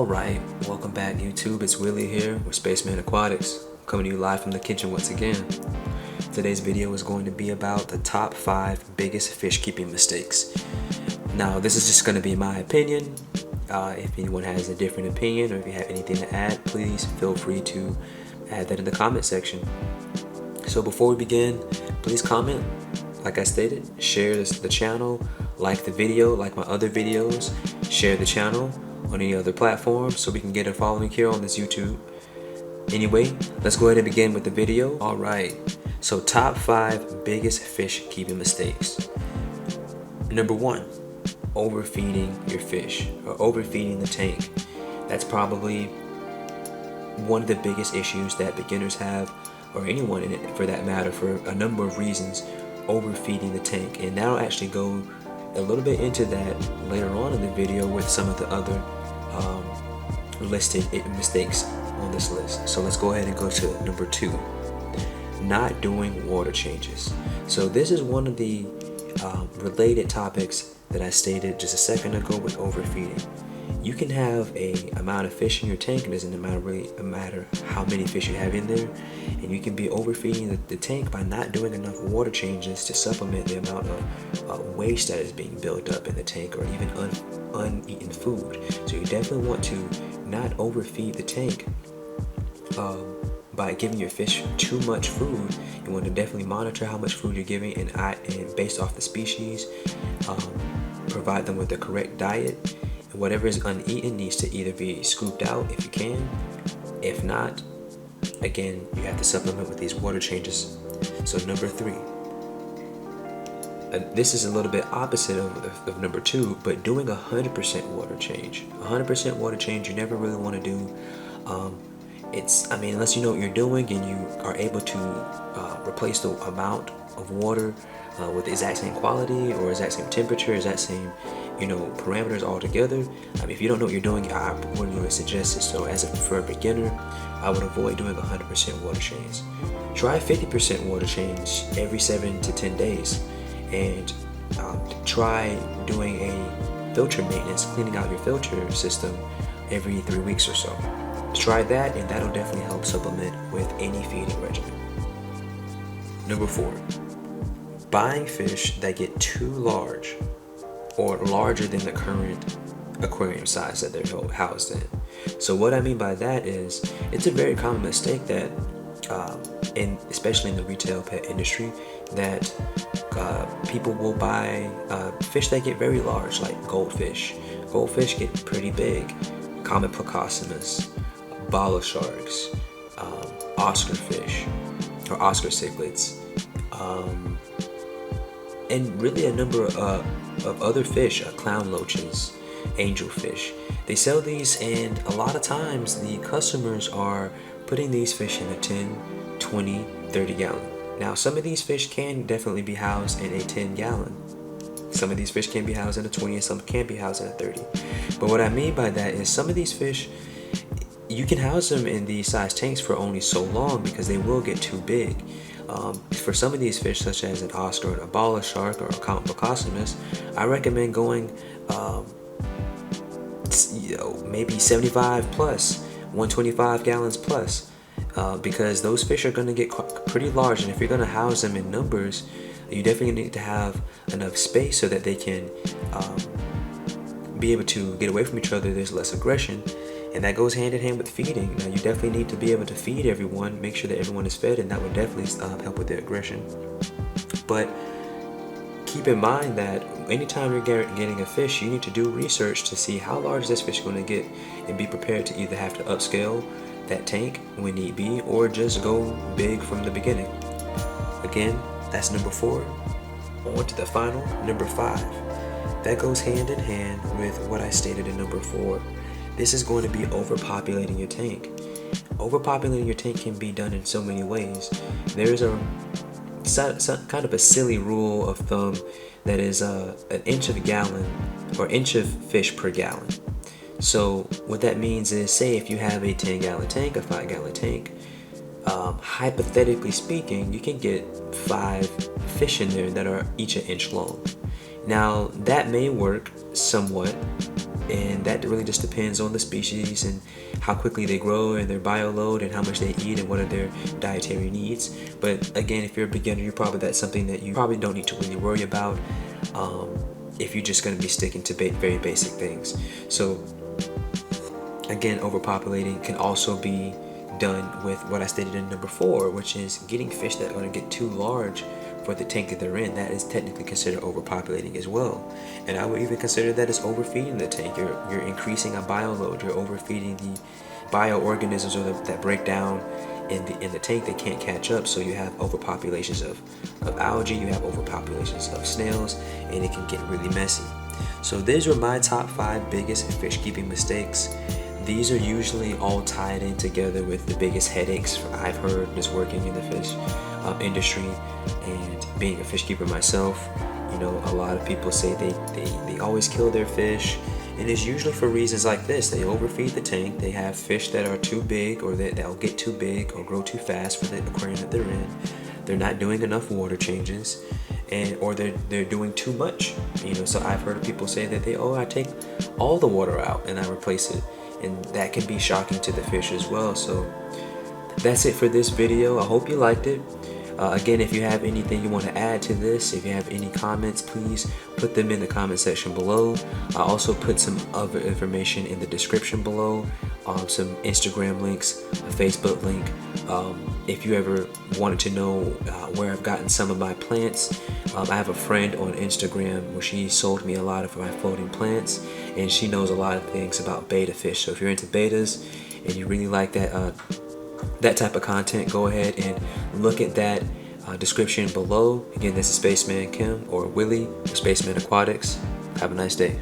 Alright, welcome back YouTube. It's Willie here with Spaceman Aquatics, coming to you live from the kitchen once again. Today's video is going to be about the top 5 biggest fish keeping mistakes. Now this is just going to be my opinion. If anyone has a different opinion or if you have anything to add, please feel free to add that in the comment section. So before we begin, please comment, like I stated, share the channel, like the video, like my other videos, share the channel on any other platform so we can get a following here on this YouTube. Anyway, let's go ahead and begin with the video. Alright, so top 5 biggest fish keeping mistakes. Number 1, overfeeding your fish or overfeeding the tank. That's probably one of the biggest issues that beginners have, or anyone in it for that matter, for a number of reasons. Overfeeding the tank, and that'll actually go a little bit into that later on in the video with some of the other listed mistakes on this list. So let's go ahead and go to number 2, not doing water changes. So this is one of the related topics that I stated just a second ago with overfeeding. You can have a amount of fish in your tank. It doesn't really matter how many fish you have in there, and you can be overfeeding the tank by not doing enough water changes to supplement the amount of waste that is being built up in the tank, or even uneaten food. So you definitely want to not overfeed the tank by giving your fish too much food. You want to definitely monitor how much food you're giving, and based off the species, provide them with the correct diet. Whatever is uneaten needs to either be scooped out if you can. If not, again, you have to supplement with these water changes. So number 3, this is a little bit opposite of number 2, but doing 100% water change. 100% water change you never really want to do. Unless you know what you're doing and you are able to replace the amount of water with the exact same quality or exact same temperature, exact same parameters altogether. If you don't know what you're doing, I wouldn't suggest it. So for a beginner, I would avoid doing 100% water change. Try 50% water change every 7 to 10 days, and try doing a filter maintenance, cleaning out your filter system every 3 weeks or so. Try that, and that'll definitely help supplement with any feeding regimen. Number 4, buying fish that get too large or larger than the current aquarium size that they're housed in. So what I mean by that is, it's a very common mistake that, especially in the retail pet industry, that people will buy fish that get very large, like goldfish. Goldfish get pretty big. Common Plecostomus, bala sharks, Oscar fish, or Oscar cichlids, and really a number of other fish, clown loaches, angelfish. They sell these, and a lot of times the customers are putting these fish in a 10, 20, 30 gallon. Now some of these fish can definitely be housed in a 10 gallon. Some of these fish can be housed in a 20 and some can be housed in a 30. But what I mean by that is, some of these fish, you can house them in these size tanks for only so long because they will get too big. For some of these fish, such as an Oscar and a bala shark or a common Plecostomus, I recommend going maybe 75 plus, 125 gallons plus, because those fish are going to get pretty large, and if you're going to house them in numbers, you definitely need to have enough space so that they can be able to get away from each other. There's less aggression, and that goes hand in hand with feeding. Now you definitely need to be able to feed everyone, make sure that everyone is fed, and that would definitely help with their aggression. But keep in mind that anytime you're getting a fish, you need to do research to see how large this fish is going to get, and be prepared to either have to upscale that tank when need be, or just go big from the beginning. Again, that's number 4. On to the final, number 5. That goes hand in hand with what I stated in number 4. This is going to be overpopulating your tank. Overpopulating your tank can be done in so many ways. There is kind of a silly rule of thumb that is an inch of a gallon, or inch of fish per gallon. So what that means is, say if you have a 10 gallon tank, a 5 gallon tank, hypothetically speaking, you can get 5 fish in there that are each an inch long. Now that may work somewhat and that really just depends on the species and how quickly they grow and their bio load and how much they eat and what are their dietary needs. But again, if you're a beginner, that's something that you probably don't need to really worry about if you're just going to be sticking to very basic things. So again, overpopulating can also be done with what I stated in number 4, which is getting fish that are going to get too large for the tank that they're in. That is technically considered overpopulating as well, and I would even consider that as overfeeding the tank. You're increasing a bio load. You're overfeeding the bioorganisms that break down in the tank. They can't catch up, so you have overpopulations of algae, you have overpopulations of snails, and it can get really messy. So these are my top 5 biggest fish keeping mistakes. These are usually all tied in together with the biggest headaches I've heard just working in the fish industry and being a fish keeper myself. You know, a lot of people say they always kill their fish, and it's usually for reasons like this. They overfeed the tank, they have fish that are too big, or they'll get too big or grow too fast for the aquarium that they're in. They're not doing enough water changes, or they're doing too much. You know, so I've heard people say that I take all the water out and I replace it, and that can be shocking to the fish as well. So that's it for this video. I hope you liked it. Again, if you have anything you want to add to this, if you have any comments, please put them in the comment section below. I also put some other information in the description below, some Instagram links, a Facebook link. If you ever wanted to know where I've gotten some of my plants, I have a friend on Instagram where she sold me a lot of my floating plants, and she knows a lot of things about betta fish. So if you're into bettas and you really like that type of content, go ahead and look at that description below. Again, this is Spaceman Kim or Willie or Spaceman Aquatics. Have a nice day.